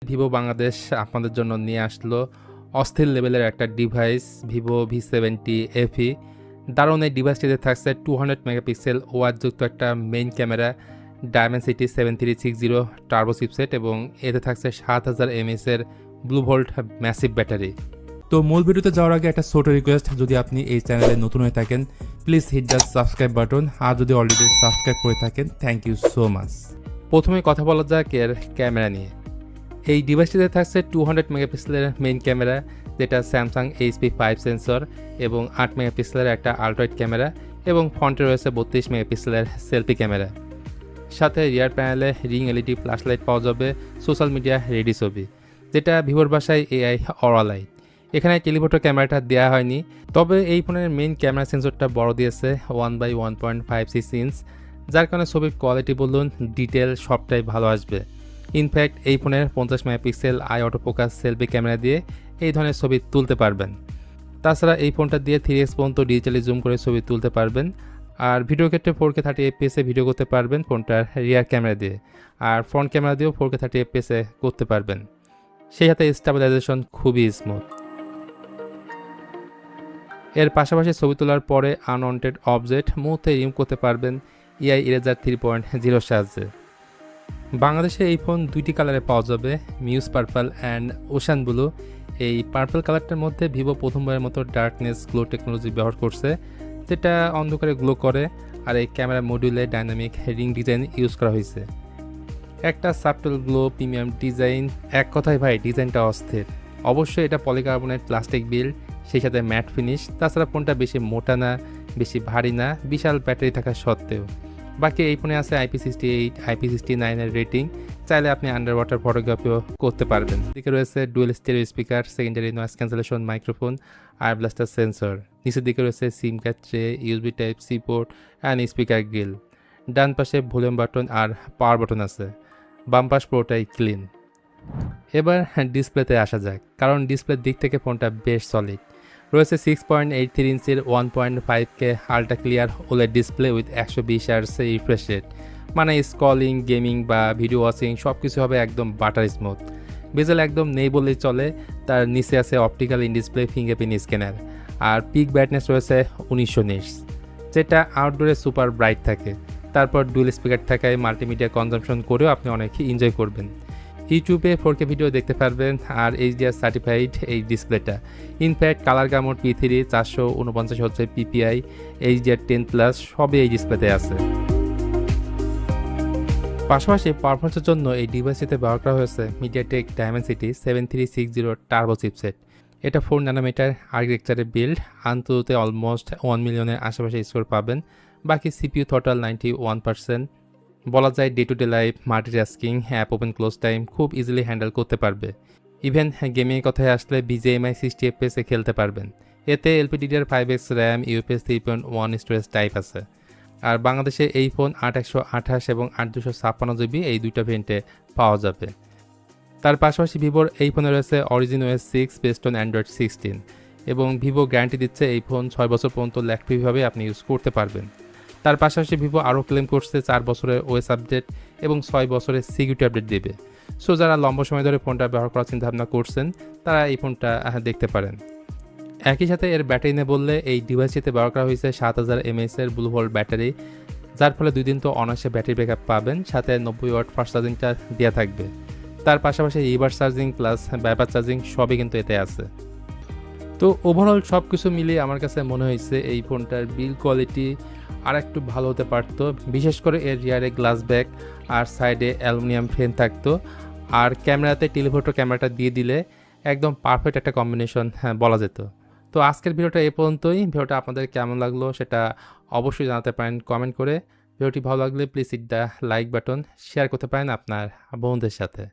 Vivo Bangladesh আপনাদের জন্য নিয়ে আসলো অস্থির লেভেলের একটা ডিভাইস ভিভো V70 FE। দারুণ এই ডিভাইসটিতে থাকছে 200 মেগাপিক্সেল ওয়াটযুক্ত একটা main camera, Dimensity 7360 turbo chipset এবং এতে থাকছে 7000 mAh এর ব্লু ভোল্ট ম্যাসিভ ব্যাটারি। তো মূল ভিডিওতে যাওয়ার আগে একটা ছোট রিকোয়েস্ট, যদি আপনি এই চ্যানেলে নতুন হয়ে থাকেন please hit the subscribe button, আর যদি অলরেডি সাবস্ক্রাইব করে থাকেন থ্যাংক ইউ সো মাচ। প্রথমে কথা বলা যাক এর ক্যামেরা নিয়ে। এই ডিভাইসটিতে থাকছে 200 মেগাপিক্সেলের মেইন ক্যামেরা, যেটা স্যামসাং HP5 সেন্সর এবং 8 মেগাপিক্সেলের একটা আল্ট্রাওয়াইড ক্যামেরা এবং ফ্রন্টে রয়েছে 32 মেগাপিক্সেলের সেলফি ক্যামেরা। সাথে রিয়ার প্যানেলে রিং LED ফ্ল্যাশ লাইট পাওয়া যাবে, সোশ্যাল মিডিয়া রেডি ছবি, যেটা ভিভোর ভাষায় AI অরা লাইট। এখানে টেলিফোটো ক্যামেরাটা দেওয়া হয়নি, তবে এই ফোনের মেইন ক্যামেরা সেন্সরটা বড় দিয়েছে 1/1.56 ইঞ্চ, যার কারণে ছবির কোয়ালিটি বলুন ডিটেল সবটাই ভালো আসবে। ইনফ্যাক্ট এই ফোনের 50 megapixel I auto focus selfie camera দিয়ে এই ধরনের ছবি তুলতে পারবেন। তাছাড়া এই ফোনটা দিয়ে 3x পর্যন্ত ডিজিটালি জুম করে ছবি তুলতে পারবেন। আর ভিডিও ক্ষেত্রে 4K 30fps ভিডিও করতে পারবেন ফোনটার রিয়ার ক্যামেরা দিয়ে, আর ফ্রন্ট ক্যামেরা দিয়েও 4K 30fps করতে পারবেন। সেই সাথে স্টেবিলাইজেশন খুবই স্মুথ। এর পাশাপাশি ছবি তোলার পরে আনওয়ান্টেড অবজেক্ট মুহূর্তে রিমুভ করতে পারবেন AI ইরেজার 3.0 সাহায্যে। বাংলাদেশে এই ফোন দুইটি কালারে পাওয়া যাবে, muse purple and ocean blue. এই পার্পল কালারটার মধ্যে ভিভো প্রথমবারের মতো ডার্কনেস গ্লো টেকনোলজি ব্যবহার করছে, যেটা অন্ধকারে গ্লো করে। আর এই ক্যামেরা মডিউলে ডাইনামিক রিং ডিজাইন ইউজ করা হয়েছে, একটা সাবটেল গ্লো প্রিমিয়াম ডিজাইন। এক কথায় ভাই ডিজাইনটা অস্থির। অবশ্যই এটা পলিকার্বনেট প্লাস্টিক বিল্ড, সেই সাথে ম্যাট ফিনিশ। তাছাড়া ফোনটা বেশি মোটা না, বেশি ভারী না, বিশাল ব্যাটারি থাকা সত্ত্বেও। বাকি এই ফোনে আছে IP68, IP69 এর রেটিং। চাইলে আপনি আন্ডার ওয়াটার ফটোগ্রাফিও করতে পারবেন। এদিকে রয়েছে dual stereo speaker, secondary noise cancellation microphone, আর ব্লাস্টার সেন্সর। নিচের দিকে রয়েছে SIM card tray, USB Type-C port and speaker grill. ডান পাশে ভলিউম বাটন আর পাওয়ার বাটন আছে, বাম পাশ পুরোটাই ক্লিন। এবার ডিসপ্লেতে আসা যাক, কারণ ডিসপ্লের দিক থেকে ফোনটা বেশ সলিড। রয়েছে 6.83 ইঞ্চির 1.5K ultra clear OLED display with 120 Hz refresh rate. মানে স্ক্রলিং, গেমিং বা ভিডিও ওয়াচিং সব কিছু হবে একদম বাটার স্মুথ। বেজেল একদম নেই বললেই চলে। তার নিচে আছে optical in display fingerprint scanner. আর পিক ব্রাইটনেস রয়েছে 1900 নিটস, যেটা আউটডোরে সুপার ব্রাইট থাকে। তারপর ডুয়েল স্পিকার থাকায় মাল্টিমিডিয়া কনজাম্পশন করেও আপনি অনেক এনজয় করবেন। ইউটিউবে 4K ভিডিও দেখতে পারবেন। আর HDR সার্টিফাইড এই ডিসপ্লেটা। ইনফ্যাক্ট কালার গামোড P3 449 হচ্ছে PPI, HDR10+ সবই এই ডিসপ্লেতে আছে। পাশাপাশি পারফরমেন্সের জন্য এই ডিভাইসটিতে ব্যবহার করা হয়েছে MediaTek Dimensity 7360 টার্বো চিপসেট। এটা 4 ন্যানোমিটার আর্কিটেকচারে বিল্ড। আন্ততে অলমোস্ট 1 মিলিয়নের আশেপাশে স্কোর পাবেন। বাকি CPU থ্রটল 91%। বলা যায় day to day life, multitasking, app open close time খুব ইজিলি হ্যান্ডেল করতে পারবে। ইভেন গেমিংয়ের কথায় আসলে BGMI 60fps খেলতে পারবেন। এতে LPDDR5X RAM, UFS 3.1 storage type আছে। আর বাংলাদেশে এই ফোন 8128 এবং 8256GB এই দুইটা ভেরিয়েন্টে পাওয়া যাবে। তার পাশাপাশি ভিভোর এই ফোনে রয়েছে origin OS 6 based on Android 16 এবং ভিভো গ্যারান্টি দিচ্ছে এই ফোন 6 বছর পর্যন্ত ল্যাগ ফ্রিভাবে আপনি ইউজ করতে পারবেন। তার পাশাপাশি ভিভো আরও ক্লেম করছে 4 বছরের OS আপডেট এবং 6 বছরের সিকিউরিটি আপডেট দেবে। সো যারা লম্বা সময় ধরে ফোনটা ব্যবহার করার চিন্তাভাবনা করছেন তারা এই ফোনটা দেখতে পারেন। একই সাথে এর ব্যাটারি নিয়ে বললে এই ডিভাইসটিতে ব্যবহার করা হয়েছে 7000 mAh এর ব্লু ভোল্ট ব্যাটারি, যার ফলে 2 দিন তো অনায়াসে ব্যাটারি ব্যাকআপ পাবেন। সাথে 90 ওয়াট ফাস্ট চার্জিংটা দেওয়া থাকবে। তার পাশাপাশি reverse charging plus bypass charging সবই কিন্তু এতে আছে। তো ওভারঅল সব কিছু মিলিয়ে আমার কাছে মনে হয়েছে এই ফোনটার বিল্ড কোয়ালিটি আর একটু ভালো হতে পারতো। বিশেষ করে এর রিয়ারে গ্লাস ব্যাক আর সাইডে অ্যালুমিনিয়াম ফ্রেম থাকতো। আর ক্যামেরাতে টেলিফোটো ক্যামেরাটা দিয়ে দিলে একদম পারফেক্ট একটা কম্বিনেশন বলা যেত। তো আজকের ভিডিওটা এই পর্যন্তই। ভিডিওটা আপনাদের কেমন লাগলো সেটা অবশ্যই জানাতে পারেন কমেন্ট করে। ভিডিওটি ভালো লাগলে please hit the like button, share করতে পারেন আপনার বন্ধুদের সাথে।